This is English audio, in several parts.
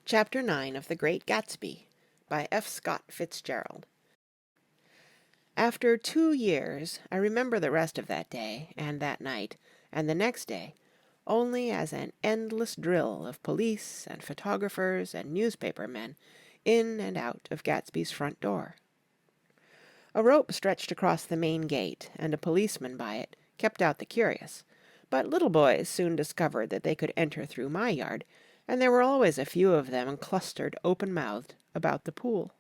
Chapter 9 of The Great Gatsby by F. Scott Fitzgerald. After 2 years, I remember the rest of that day, and that night, and the next day, only as an endless drill of police and photographers and newspaper men in and out of Gatsby's front door. A rope stretched across the main gate, and a policeman by it kept out the curious, but little boys soon discovered that they could enter through my yard, and there were always a few of them clustered open-mouthed about the pool.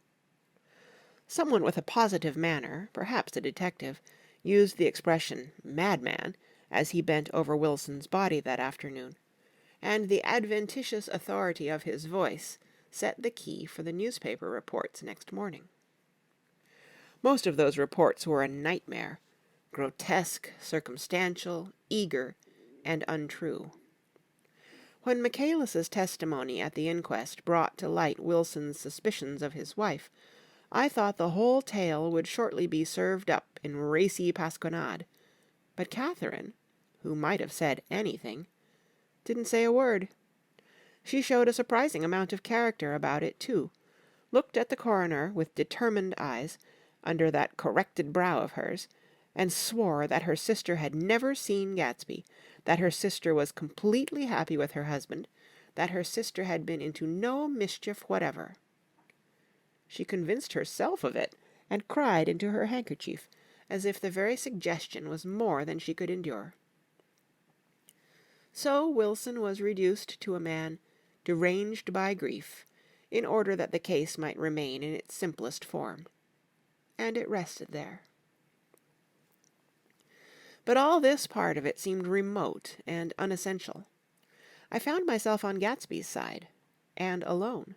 Someone with a positive manner, perhaps a detective, used the expression "madman" as he bent over Wilson's body that afternoon, and the adventitious authority of his voice set the key for the newspaper reports next morning. Most of those reports were a nightmare, grotesque, circumstantial, eager, and untrue. When Michaelis's testimony at the inquest brought to light Wilson's suspicions of his wife, I thought the whole tale would shortly be served up in racy pasquinade, but Catherine, who might have said anything, didn't say a word. She showed a surprising amount of character about it, too, looked at the coroner with determined eyes, under that corrected brow of hers, and swore that her sister had never seen Gatsby, that her sister was completely happy with her husband, that her sister had been into no mischief whatever. She convinced herself of it, and cried into her handkerchief, as if the very suggestion was more than she could endure. So Wilson was reduced to a man deranged by grief, in order that the case might remain in its simplest form. And it rested there. But all this part of it seemed remote and unessential. I found myself on Gatsby's side, and alone.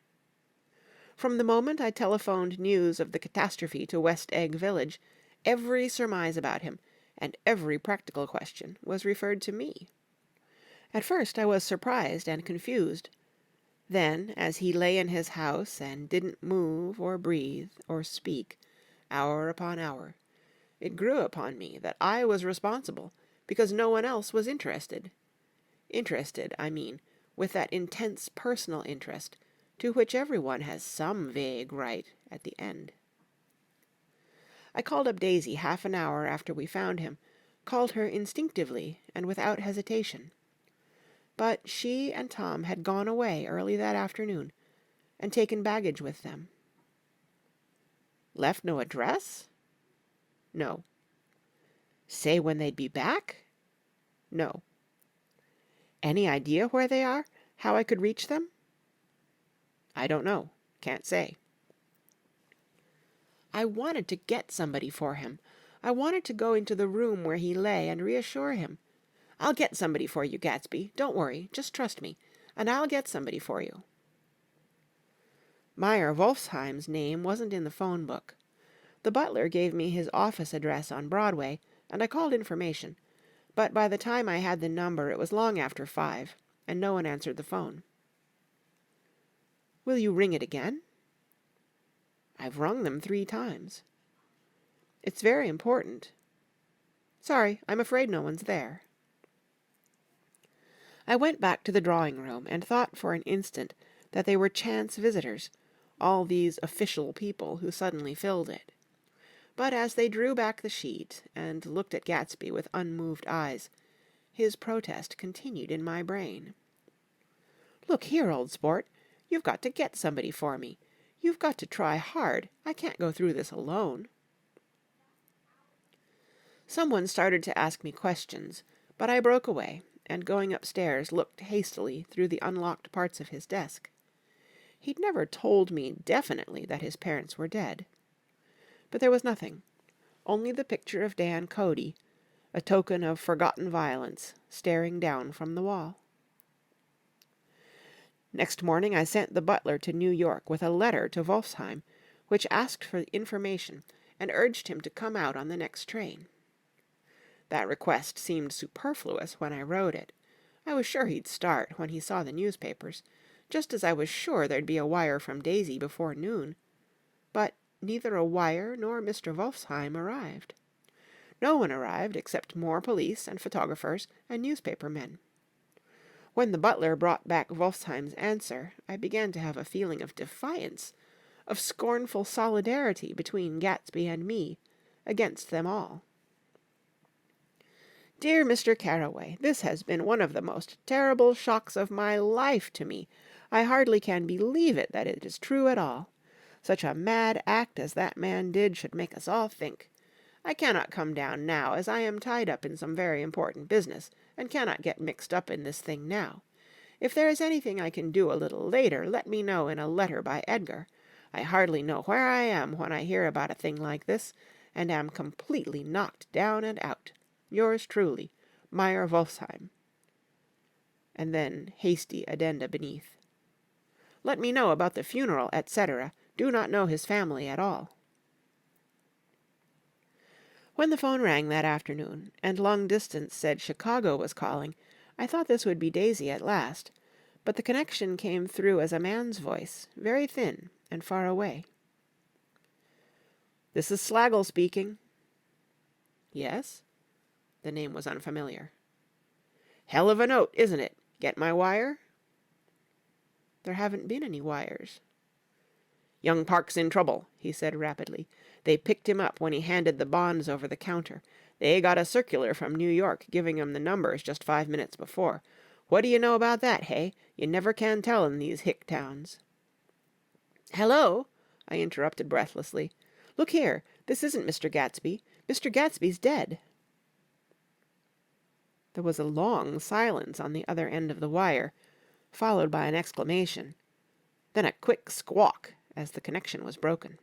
From the moment I telephoned news of the catastrophe to West Egg Village, every surmise about him, and every practical question, was referred to me. At first I was surprised and confused. Then, as he lay in his house and didn't move or breathe or speak, hour upon hour, it grew upon me that I was responsible because no one else was interested. Interested, I mean, with that intense personal interest to which everyone has some vague right at the end. I called up Daisy half an hour after we found him, called her instinctively and without hesitation. But she and Tom had gone away early that afternoon, and taken baggage with them. Left no address? No. Say when they'd be back? No. Any idea where they are? How I could reach them? I don't know. Can't say. I wanted to get somebody for him. I wanted to go into the room where he lay and reassure him. I'll get somebody for you, Gatsby. Don't worry. Just trust me. And I'll get somebody for you. Meyer Wolfsheim's name wasn't in the phone book. The butler gave me his office address on Broadway, and I called information, but by the time I had the number it was long after 5, and no one answered the phone. Will you ring it again? I've rung them 3 times. It's very important. Sorry, I'm afraid no one's there. I went back to the drawing-room and thought for an instant that they were chance visitors, all these official people who suddenly filled it. But as they drew back the sheet and looked at Gatsby with unmoved eyes, his protest continued in my brain. Look here, old sport, you've got to get somebody for me. You've got to try hard. I can't go through this alone. Someone started to ask me questions, but I broke away, and going upstairs looked hastily through the unlocked parts of his desk. He'd never told me definitely that his parents were dead. But there was nothing, only the picture of Dan Cody, a token of forgotten violence, staring down from the wall. Next morning I sent the butler to New York with a letter to Wolfsheim, which asked for information and urged him to come out on the next train. That request seemed superfluous when I wrote it. I was sure he'd start when he saw the newspapers, just as I was sure there'd be a wire from Daisy before noon. But neither a wire nor Mr. Wolfsheim arrived. No one arrived except more police and photographers and newspaper men. When the butler brought back Wolfsheim's answer, I began to have a feeling of defiance, of scornful solidarity between Gatsby and me, against them all. Dear Mr. Carraway, this has been one of the most terrible shocks of my life to me. I hardly can believe it that it is true at all. Such a mad act as that man did should make us all think. I cannot come down now, as I am tied up in some very important business, and cannot get mixed up in this thing now. If there is anything I can do a little later, let me know in a letter by Edgar. I hardly know where I am when I hear about a thing like this, and am completely knocked down and out. Yours truly, Meyer Wolfsheim. And then hasty addenda beneath. Let me know about the funeral, etc. Do not know his family at all. When the phone rang that afternoon, and long distance said Chicago was calling, I thought this would be Daisy at last, but the connection came through as a man's voice, very thin and far away. "This is Slagle speaking." "Yes?" The name was unfamiliar. "Hell of a note, isn't it? Get my wire?" "There haven't been any wires." "Young Park's in trouble," he said rapidly. "They picked him up when he handed the bonds over the counter. They got a circular from New York giving him the numbers just 5 minutes before. What do you know about that, hey? You never can tell in these hick towns." "Hello," I interrupted breathlessly. "Look here, this isn't Mr. Gatsby. Mr. Gatsby's dead." There was a long silence on the other end of the wire, followed by an exclamation, then a quick squawk as the connection was broken.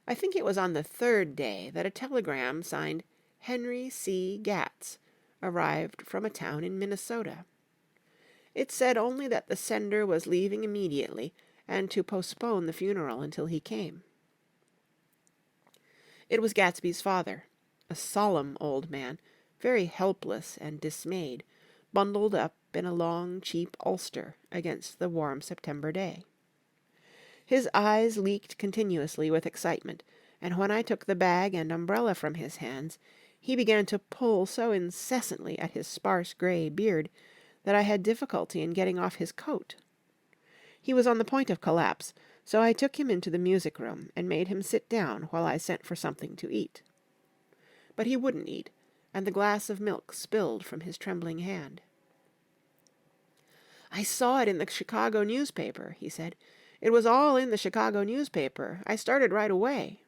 I think it was on the third day that a telegram signed Henry C. Gats arrived from a town in Minnesota. It said only that the sender was leaving immediately and to postpone the funeral until he came. It was Gatsby's father, a solemn old man, very helpless and dismayed, bundled up in a long, cheap ulster against the warm September day. His eyes leaked continuously with excitement, and when I took the bag and umbrella from his hands, he began to pull so incessantly at his sparse grey beard that I had difficulty in getting off his coat. He was on the point of collapse, so I took him into the music-room and made him sit down while I sent for something to eat. But he wouldn't eat, and the glass of milk spilled from his trembling hand. "I saw it in the Chicago newspaper," he said. "It was all in the Chicago newspaper. I started right away."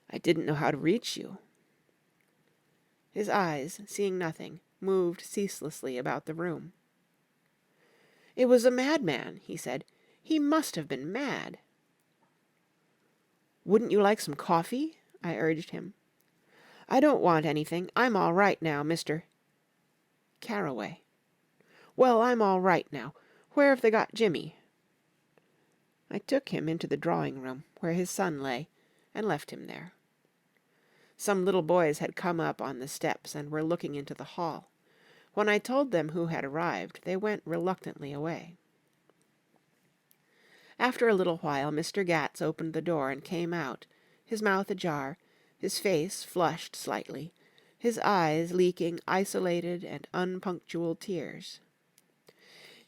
"I didn't know how to reach you." His eyes, seeing nothing, moved ceaselessly about the room. "It was a madman," he said. "He must have been mad." "Wouldn't you like some coffee?" I urged him. "I don't want anything. I'm all right now, Mr. Carraway." "Well, I'm all right now. Where have they got Jimmy?" I took him into the drawing-room, where his son lay, and left him there. Some little boys had come up on the steps and were looking into the hall. When I told them who had arrived, they went reluctantly away. After a little while Mr. Gats opened the door and came out, his mouth ajar, his face flushed slightly, his eyes leaking isolated and unpunctual tears.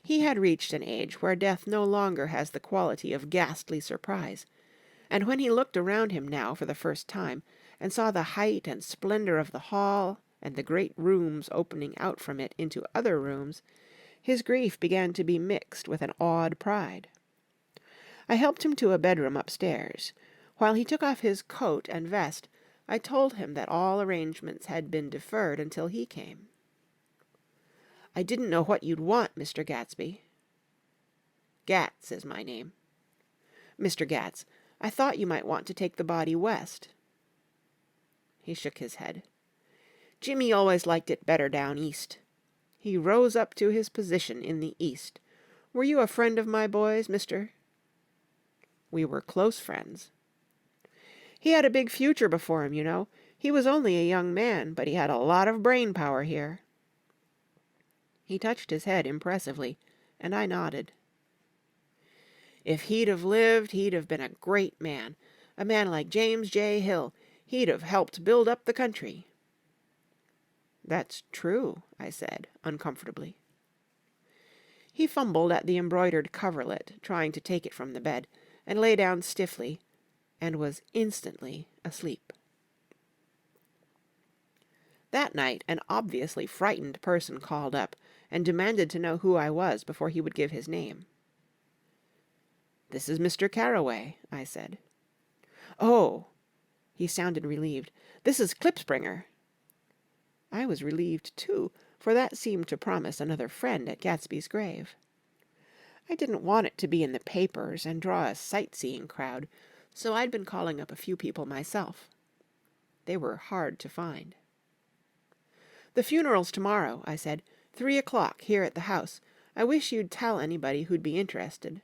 He had reached an age where death no longer has the quality of ghastly surprise, and when he looked around him now for the first time, and saw the height and splendor of the hall and the great rooms opening out from it into other rooms, his grief began to be mixed with an awed pride. I helped him to a bedroom upstairs. While he took off his coat and vest, I told him that all arrangements had been deferred until he came. "I didn't know what you'd want, Mr. Gatsby." "Gats is my name." "Mr. Gats, I thought you might want to take the body west." He shook his head. "Jimmy always liked it better down east. He rose up to his position in the East. Were you a friend of my boy's, Mr.?" "We were close friends." "He had a big future before him, you know. He was only a young man, but he had a lot of brain power here." He touched his head impressively, and I nodded. "If he'd have lived, he'd have been a great man. A man like James J. Hill. He'd have helped build up the country." "That's true," I said, uncomfortably. He fumbled at the embroidered coverlet, trying to take it from the bed, and lay down stiffly, and was instantly asleep. That night an obviously frightened person called up, and demanded to know who I was before he would give his name. "This is Mr. Carraway," I said. "Oh!" He sounded relieved. "This is Klipspringer." I was relieved, too, for that seemed to promise another friend at Gatsby's grave. I didn't want it to be in the papers and draw a sightseeing crowd, so I'd been calling up a few people myself. They were hard to find. "The funeral's tomorrow," I said. 3:00 here at the house. I wish you'd tell anybody who'd be interested."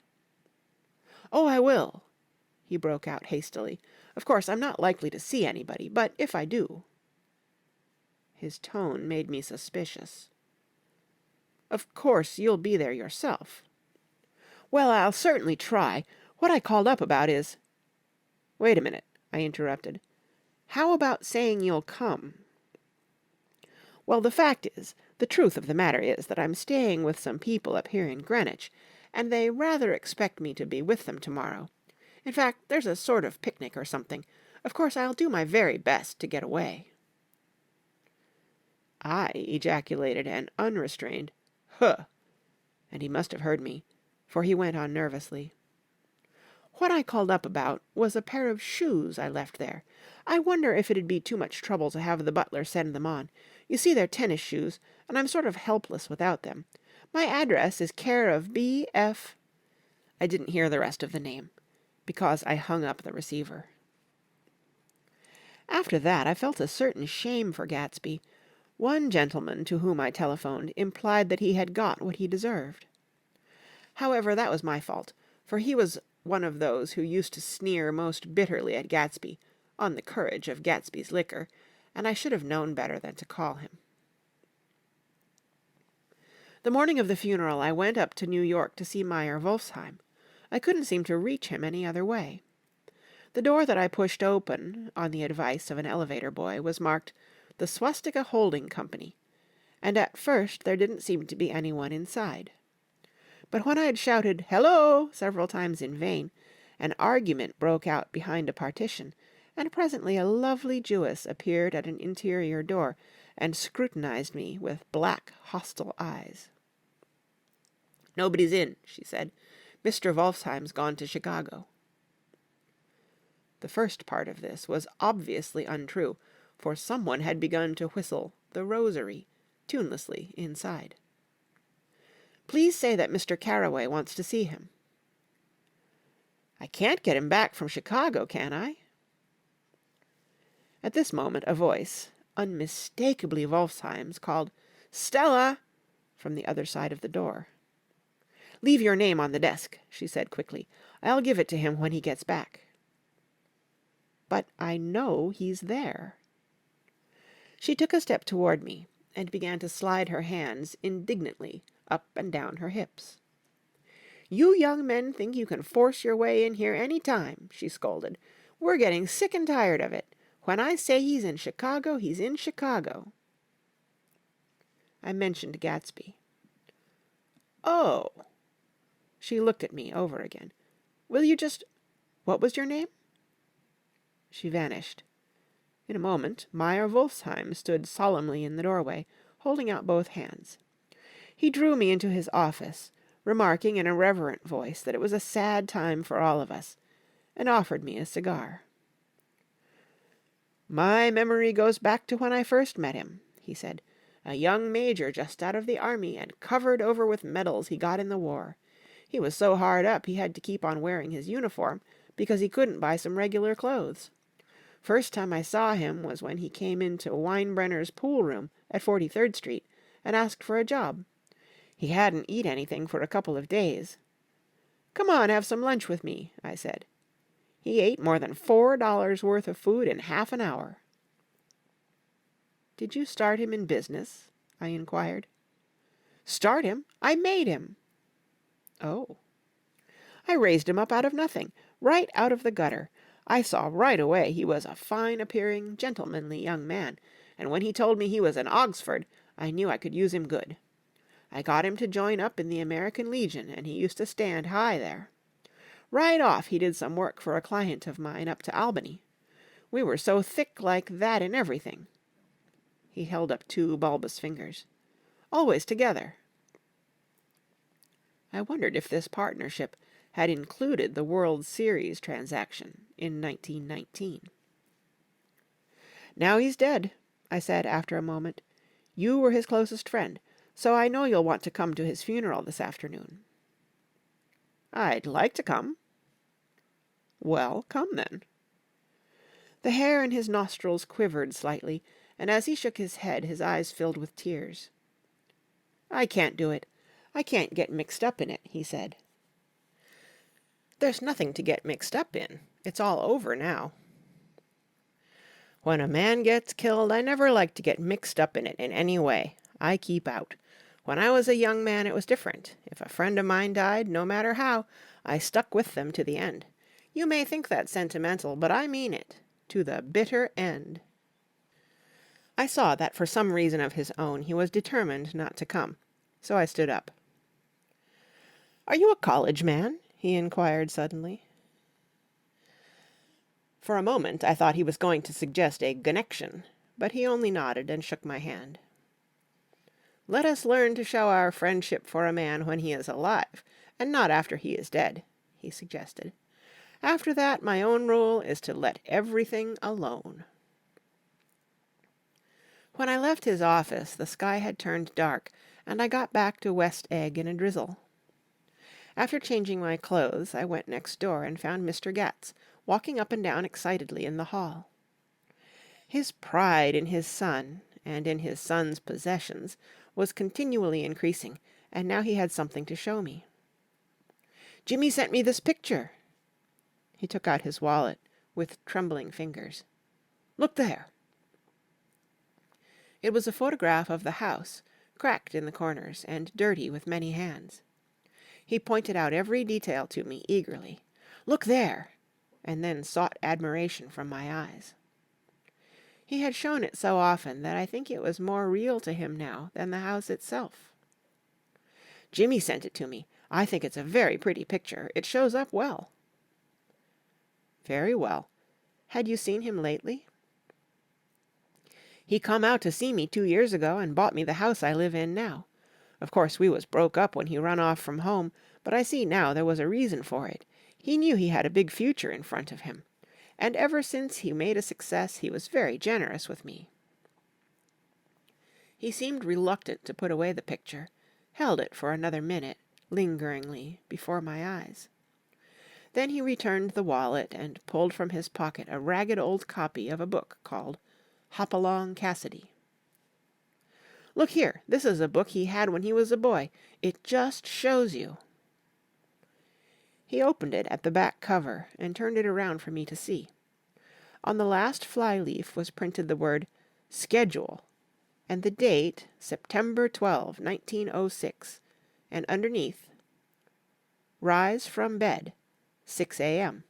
"Oh, I will," he broke out hastily. "Of course, I'm not likely to see anybody, but if I do—" His tone made me suspicious. "Of course, you'll be there yourself." "Well, I'll certainly try. What I called up about is—" "Wait a minute," I interrupted. "How about saying you'll come?" "Well, the truth of the matter is that I'm staying with some people up here in Greenwich, and they rather expect me to be with them tomorrow. In fact, there's a sort of picnic or something. Of course, I'll do my very best to get away." I ejaculated an unrestrained "Huh!" and he must have heard me, for he went on nervously. "What I called up about was a pair of shoes I left there. I wonder if it'd be too much trouble to have the butler send them on. You see, they're tennis shoes, and I'm sort of helpless without them. My address is care of B.F." I didn't hear the rest of the name, because I hung up the receiver. After that I felt a certain shame for Gatsby. One gentleman to whom I telephoned implied that he had got what he deserved. However, that was my fault, for he was one of those who used to sneer most bitterly at Gatsby, on the courage of Gatsby's liquor, and I should have known better than to call him. The morning of the funeral I went up to New York to see Meyer Wolfsheim. I couldn't seem to reach him any other way. The door that I pushed open, on the advice of an elevator boy, was marked "The Swastika Holding Company," and at first there didn't seem to be anyone inside. But when I had shouted "Hello!" several times in vain, an argument broke out behind a partition, and presently a lovely Jewess appeared at an interior door and scrutinized me with black, hostile eyes. "Nobody's in," she said. "Mr. Wolfsheim's gone to Chicago." The first part of this was obviously untrue, for someone had begun to whistle "The Rosary" tunelessly inside. "Please say that Mr. Carraway wants to see him." "I can't get him back from Chicago, can I?" At this moment a voice, unmistakably Wolfsheim's, called "Stella!" from the other side of the door. "Leave your name on the desk," she said quickly. "I'll give it to him when he gets back." "But I know he's there." She took a step toward me, and began to slide her hands indignantly up and down her hips. "You young men think you can force your way in here any time," she scolded. "We're getting sick and tired of it. When I say he's in Chicago, he's in Chicago." I mentioned Gatsby. "Oh!" She looked at me over again. "Will you just— What was your name?" She vanished. In a moment Meyer Wolfsheim stood solemnly in the doorway, holding out both hands. He drew me into his office, remarking in a reverent voice that it was a sad time for all of us, and offered me a cigar. "My memory goes back to when I first met him," he said. "A young major just out of the army and covered over with medals he got in the war. He was so hard up he had to keep on wearing his uniform because he couldn't buy some regular clothes. First time I saw him was when he came into Weinbrenner's pool room at 43rd Street and asked for a job. He hadn't eat anything for a couple of days. 'Come on, have some lunch with me,' I said. He ate more than $4 worth of food in half an hour." "Did you start him in business?" I inquired. "Start him? I made him." "Oh." "I raised him up out of nothing, right out of the gutter. I saw right away he was a fine-appearing, gentlemanly young man, and when he told me he was in Oxford, I knew I could use him good. I got him to join up in the American Legion, and he used to stand high there. Right off he did some work for a client of mine up to Albany. We were so thick like that in everything." He held up 2 bulbous fingers. "Always together." I wondered if this partnership had included the World Series transaction in 1919. "Now he's dead," I said after a moment. "You were his closest friend, so I know you'll want to come to his funeral this afternoon." "I'd like to come." "Well, come then." The hair in his nostrils quivered slightly, and as he shook his head his eyes filled with tears. "I can't do it. I can't get mixed up in it," he said. "There's nothing to get mixed up in. It's all over now." "When a man gets killed, I never like to get mixed up in it in any way. I keep out. When I was a young man it was different. If a friend of mine died, no matter how, I stuck with them to the end. You may think that sentimental, but I mean it. To the bitter end." I saw that for some reason of his own he was determined not to come, so I stood up. "Are you a college man?" he inquired suddenly. For a moment I thought he was going to suggest a connection, but he only nodded and shook my hand. "Let us learn to show our friendship for a man when he is alive, and not after he is dead," he suggested. "After that, my own rule is to let everything alone." When I left his office, the sky had turned dark, and I got back to West Egg in a drizzle. After changing my clothes, I went next door and found Mr. Gatz walking up and down excitedly in the hall. His pride in his son, and in his son's possessions, was continually increasing, and now he had something to show me. "Jimmy sent me this picture." He took out his wallet with trembling fingers. "Look there." It was a photograph of the house, cracked in the corners and dirty with many hands. He pointed out every detail to me eagerly. "Look there!" and then sought admiration from my eyes. He had shown it so often that I think it was more real to him now than the house itself. "Jimmy sent it to me. I think it's a very pretty picture. It shows up well." "Very well. Had you seen him lately?" "He come out to see me 2 years ago and bought me the house I live in now. Of course we was broke up when he run off from home, but I see now there was a reason for it. He knew he had a big future in front of him. And ever since he made a success he was very generous with me." He seemed reluctant to put away the picture, held it for another minute, lingeringly, before my eyes. Then he returned the wallet and pulled from his pocket a ragged old copy of a book called Hopalong Cassidy. "Look here, this is a book he had when he was a boy. It just shows you." He opened it at the back cover and turned it around for me to see. On the last fly-leaf was printed the word Schedule, and the date September 12, 1906, and underneath, "Rise from bed, 6 a.m.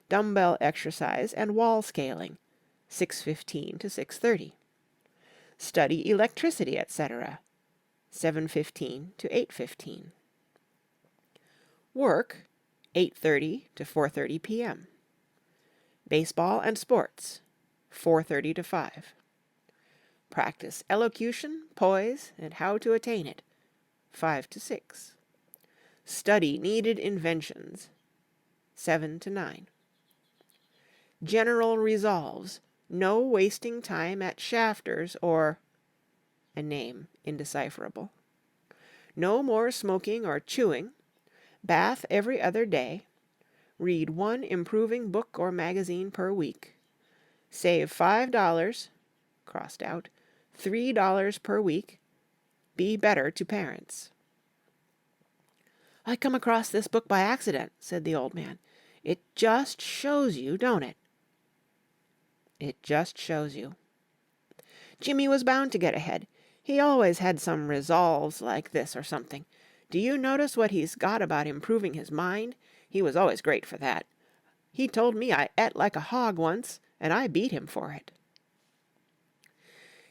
Dumbbell exercise and wall scaling, 6:15 to 6:30. Study electricity, etc., 7:15 to 8:15. Work, 8:30 to 4:30 p.m. Baseball and sports, 4:30 to 5. Practice elocution, poise, and how to attain it, 5 to 6. Study needed inventions, 7 to 9. General resolves, no wasting time at shafters or a name indecipherable. No more smoking or chewing. Bath every other day. Read 1 improving book or magazine per week. Save $5, crossed out, $3 per week. Be better to parents." "I come across this book by accident," said the old man. "It just shows you, don't it?" "It just shows you." "Jimmy was bound to get ahead. He always had some resolves like this or something. Do you notice what he's got about improving his mind? He was always great for that. He told me I et like a hog once, and I beat him for it."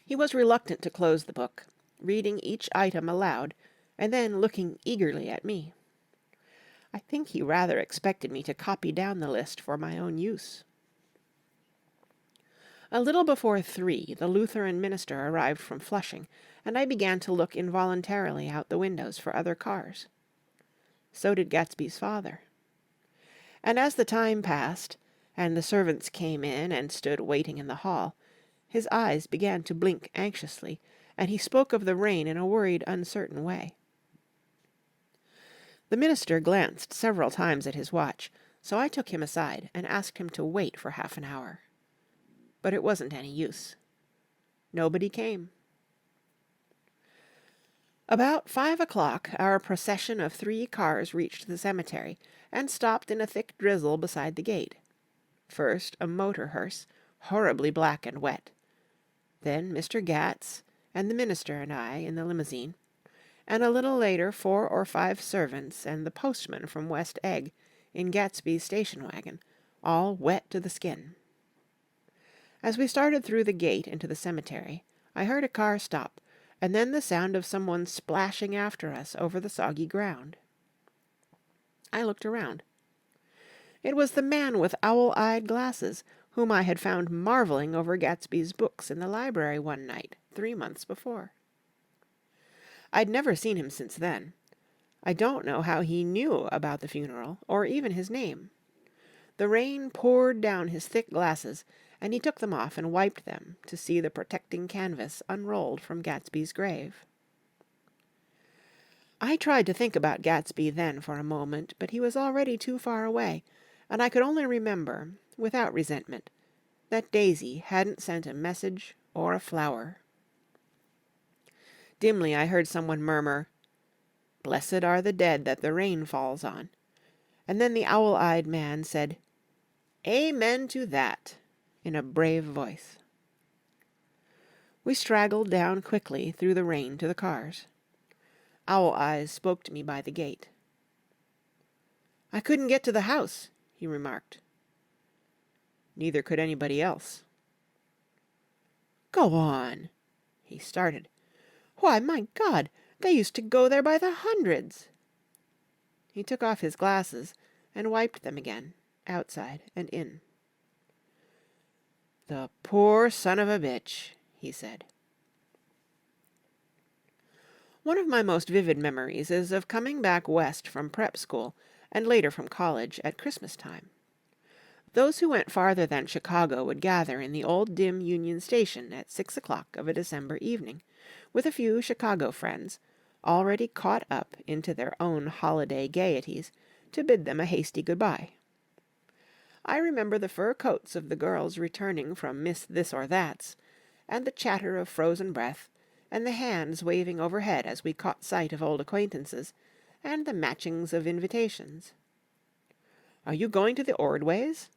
He was reluctant to close the book, reading each item aloud, and then looking eagerly at me. I think he rather expected me to copy down the list for my own use. A little before 3, the Lutheran minister arrived from Flushing, and I began to look involuntarily out the windows for other cars. So did Gatsby's father. And as the time passed, and the servants came in and stood waiting in the hall, his eyes began to blink anxiously, and he spoke of the rain in a worried, uncertain way. The minister glanced several times at his watch, so I took him aside and asked him to wait for half an hour. But it wasn't any use. Nobody came. About 5 o'clock, our procession of 3 cars reached the cemetery and stopped in a thick drizzle beside the gate. First, a motor hearse, horribly black and wet. Then Mr. Gats and the minister and I in the limousine, and a little later 4 or 5 servants and the postman from West Egg in Gatsby's station wagon, all wet to the skin. As we started through the gate into the cemetery, I heard a car stop, and then the sound of someone splashing after us over the soggy ground. I looked around. It was the man with owl-eyed glasses, whom I had found marveling over Gatsby's books in the library one night, 3 months before. I'd never seen him since then. I don't know how he knew about the funeral, or even his name. The rain poured down his thick glasses, and he took them off and wiped them to see the protecting canvas unrolled from Gatsby's grave. I tried to think about Gatsby then for a moment, but he was already too far away, and I could only remember, without resentment, that Daisy hadn't sent a message or a flower. Dimly I heard someone murmur, "Blessed are the dead that the rain falls on," and then the owl-eyed man said, "Amen to that," in a brave voice. We straggled down quickly through the rain to the cars. Owl Eyes spoke to me by the gate. "I couldn't get to the house," he remarked. Neither could anybody else. "Go on!" He started. "Why, my God, they used to go there by the hundreds!" He took off his glasses and wiped them again, outside and in. "The poor son of a bitch," he said. One of my most vivid memories is of coming back west from prep school and later from college at Christmas time. Those who went farther than Chicago would gather in the old dim Union Station at 6 o'clock of a December evening, with a few Chicago friends, already caught up into their own holiday gaieties, to bid them a hasty good-bye. I remember the fur coats of the girls returning from Miss This or That's, and the chatter of frozen breath, and the hands waving overhead as we caught sight of old acquaintances, and the matchings of invitations. "Are you going to the Ordways?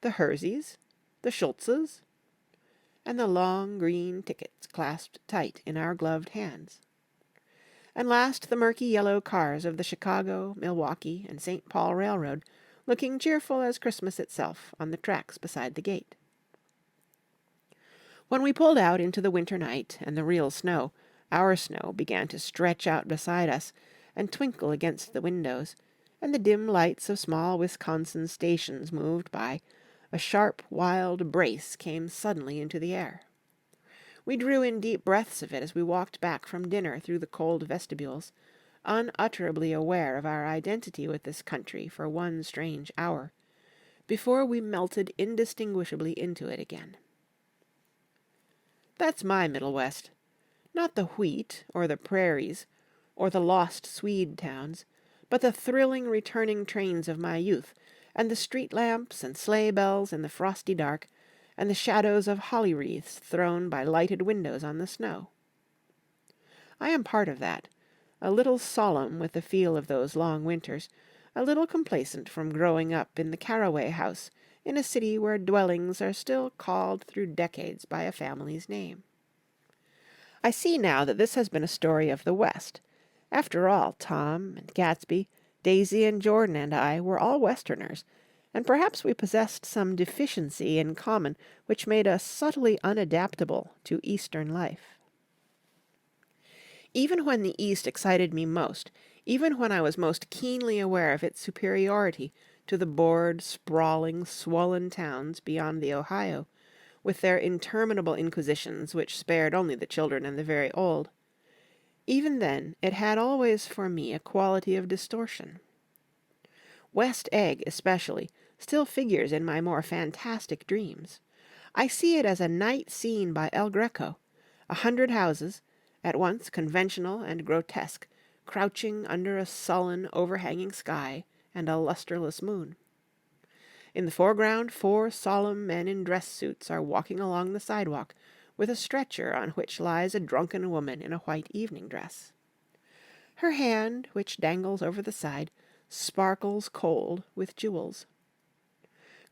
The Herseys? The Schultzes?" And the long green tickets clasped tight in our gloved hands. And last the murky yellow cars of the Chicago, Milwaukee, and St. Paul Railroad, looking cheerful as Christmas itself on the tracks beside the gate. When we pulled out into the winter night and the real snow, our snow began to stretch out beside us and twinkle against the windows, and the dim lights of small Wisconsin stations moved by, a sharp, wild brace came suddenly into the air. We drew in deep breaths of it as we walked back from dinner through the cold vestibules, unutterably aware of our identity with this country for one strange hour, before we melted indistinguishably into it again. That's my Middle West. Not the wheat, or the prairies, or the lost Swede towns, but the thrilling returning trains of my youth, and the street lamps and sleigh bells in the frosty dark, and the shadows of holly wreaths thrown by lighted windows on the snow. I am part of that, a little solemn with the feel of those long winters, a little complacent from growing up in the Carraway house in a city where dwellings are still called through decades by a family's name. I see now that this has been a story of the West. After all, Tom and Gatsby, Daisy and Jordan and I were all Westerners, and perhaps we possessed some deficiency in common which made us subtly unadaptable to Eastern life. Even when the East excited me most, even when I was most keenly aware of its superiority to the bored, sprawling, swollen towns beyond the Ohio, with their interminable inquisitions which spared only the children and the very old, even then it had always for me a quality of distortion. West Egg, especially, still figures in my more fantastic dreams. I see it as a night scene by El Greco, 100 houses, at once conventional and grotesque, crouching under a sullen, overhanging sky and a lustreless moon. In the foreground 4 solemn men in dress suits are walking along the sidewalk, with a stretcher on which lies a drunken woman in a white evening dress. Her hand, which dangles over the side, sparkles cold with jewels.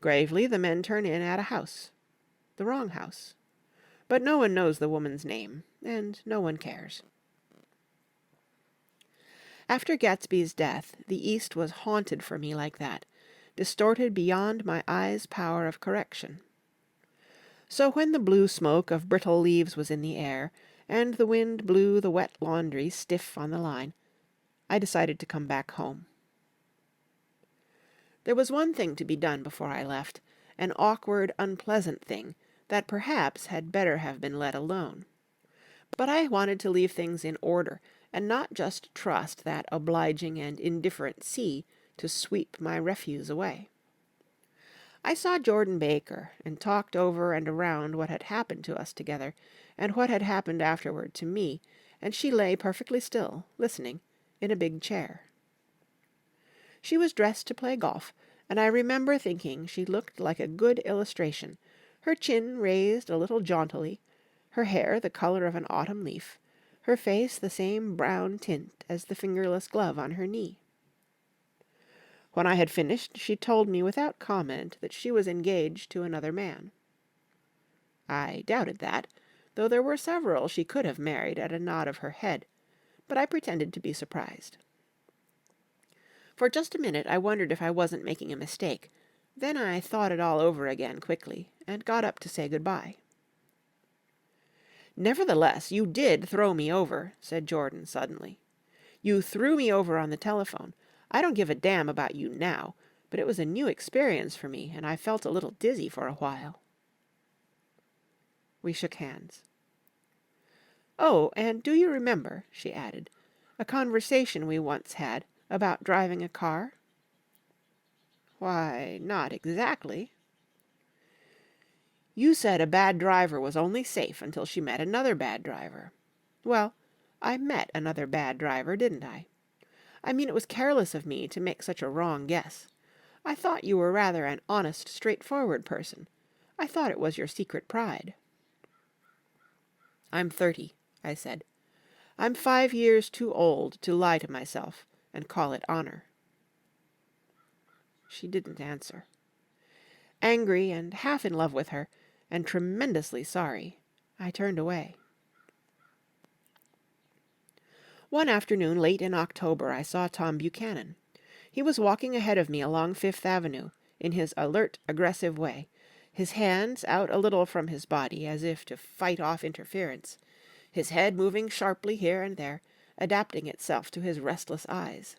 Gravely the men turn in at a house. The wrong house. But no one knows the woman's name, and no one cares. After Gatsby's death, the East was haunted for me like that, distorted beyond my eyes' power of correction. So when the blue smoke of brittle leaves was in the air, and the wind blew the wet laundry stiff on the line, I decided to come back home. There was one thing to be done before I left, an awkward, unpleasant thing that perhaps had better have been let alone. But I wanted to leave things in order, and not just trust that obliging and indifferent sea to sweep my refuse away. I saw Jordan Baker, and talked over and around what had happened to us together, and what had happened afterward to me, and she lay perfectly still, listening, in a big chair. She was dressed to play golf, and I remember thinking she looked like a good illustration, her chin raised a little jauntily, her hair the color of an autumn leaf, her face the same brown tint as the fingerless glove on her knee. When I had finished, she told me without comment that she was engaged to another man. I doubted that, though there were several she could have married at a nod of her head, but I pretended to be surprised. For just a minute I wondered if I wasn't making a mistake. Then I thought it all over again quickly, and got up to say good-bye. "Nevertheless, you did throw me over," said Jordan suddenly. "You threw me over on the telephone. I don't give a damn about you now, but it was a new experience for me, and I felt a little dizzy for a while." We shook hands. "Oh, and do you remember," she added, "a conversation we once had about driving a car?" "Why, not exactly." "You said a bad driver was only safe until she met another bad driver. Well, I met another bad driver, didn't I? I mean, it was careless of me to make such a wrong guess. I thought you were rather an honest, straightforward person. I thought it was your secret pride." "I'm 30, I said. "I'm 5 years too old to lie to myself and call it honor." She didn't answer. Angry and half in love with her, and tremendously sorry, I turned away. One afternoon late in October I saw Tom Buchanan. He was walking ahead of me along Fifth Avenue, in his alert, aggressive way, his hands out a little from his body as if to fight off interference, his head moving sharply here and there, adapting itself to his restless eyes.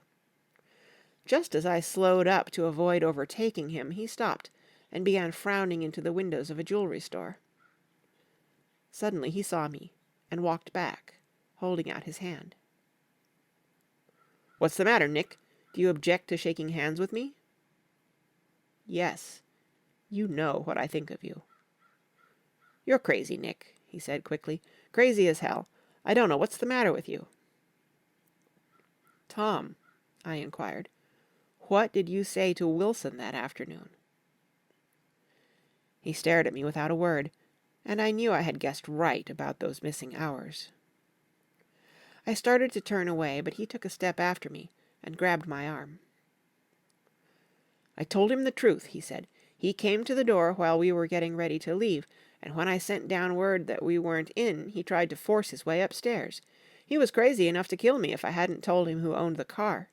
Just as I slowed up to avoid overtaking him, he stopped and began frowning into the windows of a jewelry store. Suddenly he saw me and walked back, holding out his hand. "What's the matter, Nick? Do you object to shaking hands with me?" "Yes. You know what I think of you." "You're crazy, Nick," he said quickly. "Crazy as hell. I don't know what's the matter with you." "Tom," I inquired, "what did you say to Wilson that afternoon?" He stared at me without a word, and I knew I had guessed right about those missing hours. I started to turn away, but he took a step after me and grabbed my arm. "I told him the truth," he said. "He came to the door while we were getting ready to leave, and when I sent down word that we weren't in, he tried to force his way upstairs. He was crazy enough to kill me if I hadn't told him who owned the car.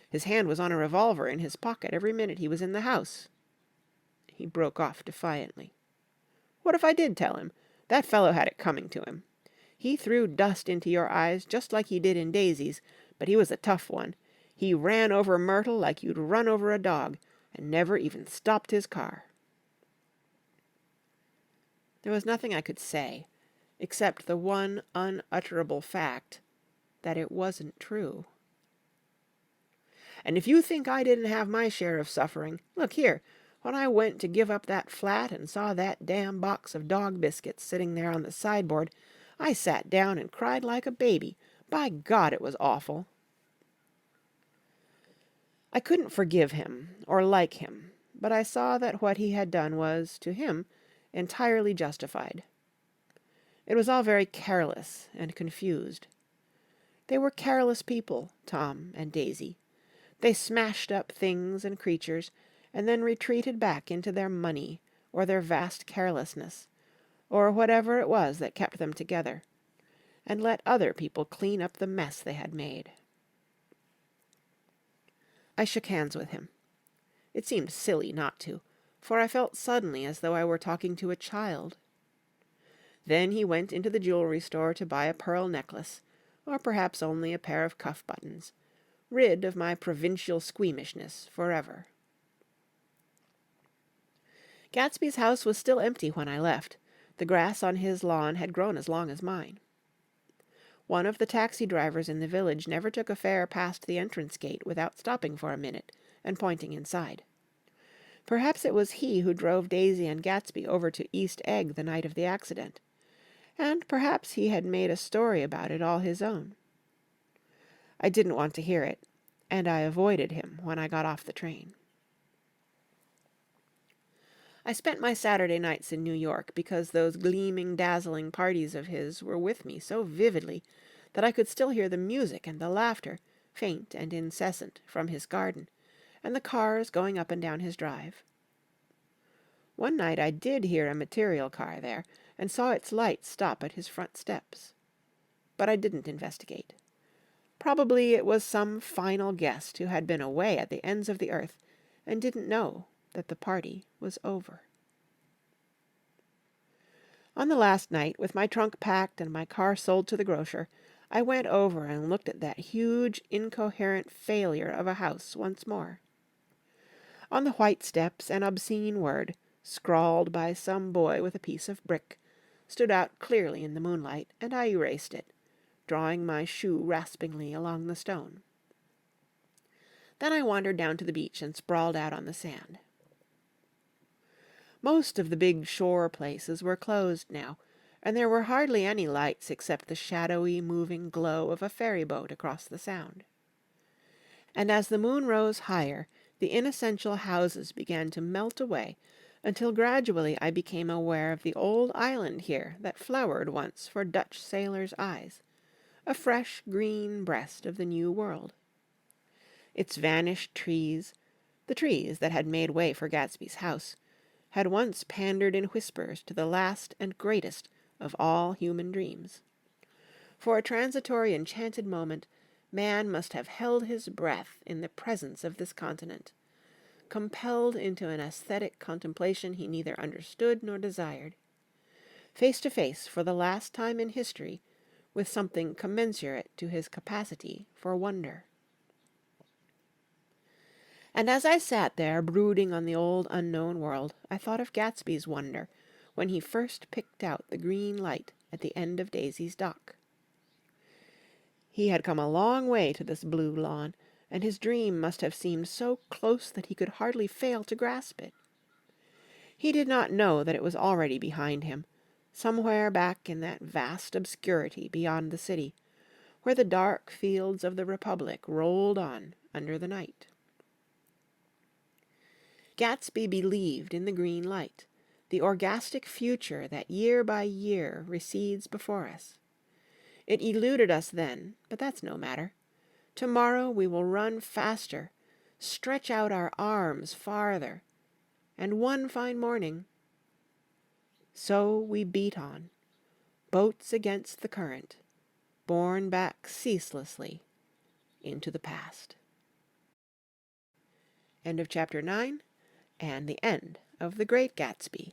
His hand was on a revolver in his pocket every minute he was in the house." he broke off defiantly. What if I did tell him? That fellow had it coming to him. He threw dust into your eyes just like he did in Daisy's, but he was a tough one. He ran over Myrtle like you'd run over a dog, and never even stopped his car. There was nothing I could say, except the one unutterable fact that it wasn't true. And if you think I didn't have my share of suffering, look here, when I went to give up that flat and saw that damn box of dog biscuits sitting there on the sideboard, I sat down and cried like a baby. By God, it was awful. I couldn't forgive him or like him, but I saw that what he had done was, to him, entirely justified. It was all very careless and confused. They were careless people, Tom and Daisy. They smashed up things and creatures, and then retreated back into their money, or their vast carelessness, or whatever it was that kept them together, and let other people clean up the mess they had made. I shook hands with him. It seemed silly not to, for I felt suddenly as though I were talking to a child. Then he went into the jewelry store to buy a pearl necklace, or perhaps only a pair of cuff buttons, rid of my provincial squeamishness forever. Gatsby's house was still empty when I left. The grass on his lawn had grown as long as mine. One of the taxi drivers in the village never took a fare past the entrance gate without stopping for a minute and pointing inside. Perhaps it was he who drove Daisy and Gatsby over to East Egg the night of the accident, and perhaps he had made a story about it all his own. I didn't want to hear it, and I avoided him when I got off the train. I spent my Saturday nights in New York because those gleaming, dazzling parties of his were with me so vividly that I could still hear the music and the laughter, faint and incessant, from his garden, and the cars going up and down his drive. One night I did hear a material car there, and saw its lights stop at his front steps. But I didn't investigate. Probably it was some final guest who had been away at the ends of the earth and didn't know that the party was over. On the last night, with my trunk packed and my car sold to the grocer, I went over and looked at that huge, incoherent failure of a house once more. On the white steps an obscene word, scrawled by some boy with a piece of brick, stood out clearly in the moonlight, and I erased it, drawing my shoe raspingly along the stone. Then I wandered down to the beach and sprawled out on the sand. Most of the big shore places were closed now, and there were hardly any lights except the shadowy, moving glow of a ferry boat across the Sound. And as the moon rose higher, the inessential houses began to melt away, until gradually I became aware of the old island here that flowered once for Dutch sailors' eyes, a fresh green breast of the New World. Its vanished trees, the trees that had made way for Gatsby's house, had once pandered in whispers to the last and greatest of all human dreams. For a transitory enchanted moment, man must have held his breath in the presence of this continent, compelled into an aesthetic contemplation he neither understood nor desired, face to face for the last time in history with something commensurate to his capacity for wonder. And as I sat there brooding on the old unknown world, I thought of Gatsby's wonder when he first picked out the green light at the end of Daisy's dock. He had come a long way to this blue lawn, and his dream must have seemed so close that he could hardly fail to grasp it. He did not know that it was already behind him, somewhere back in that vast obscurity beyond the city, where the dark fields of the Republic rolled on under the night. Gatsby believed in the green light, the orgastic future that year by year recedes before us. It eluded us then, but that's no matter. Tomorrow we will run faster, stretch out our arms farther, and one fine morning, so we beat on, boats against the current, borne back ceaselessly into the past. End of chapter 9. And the end of the Great Gatsby.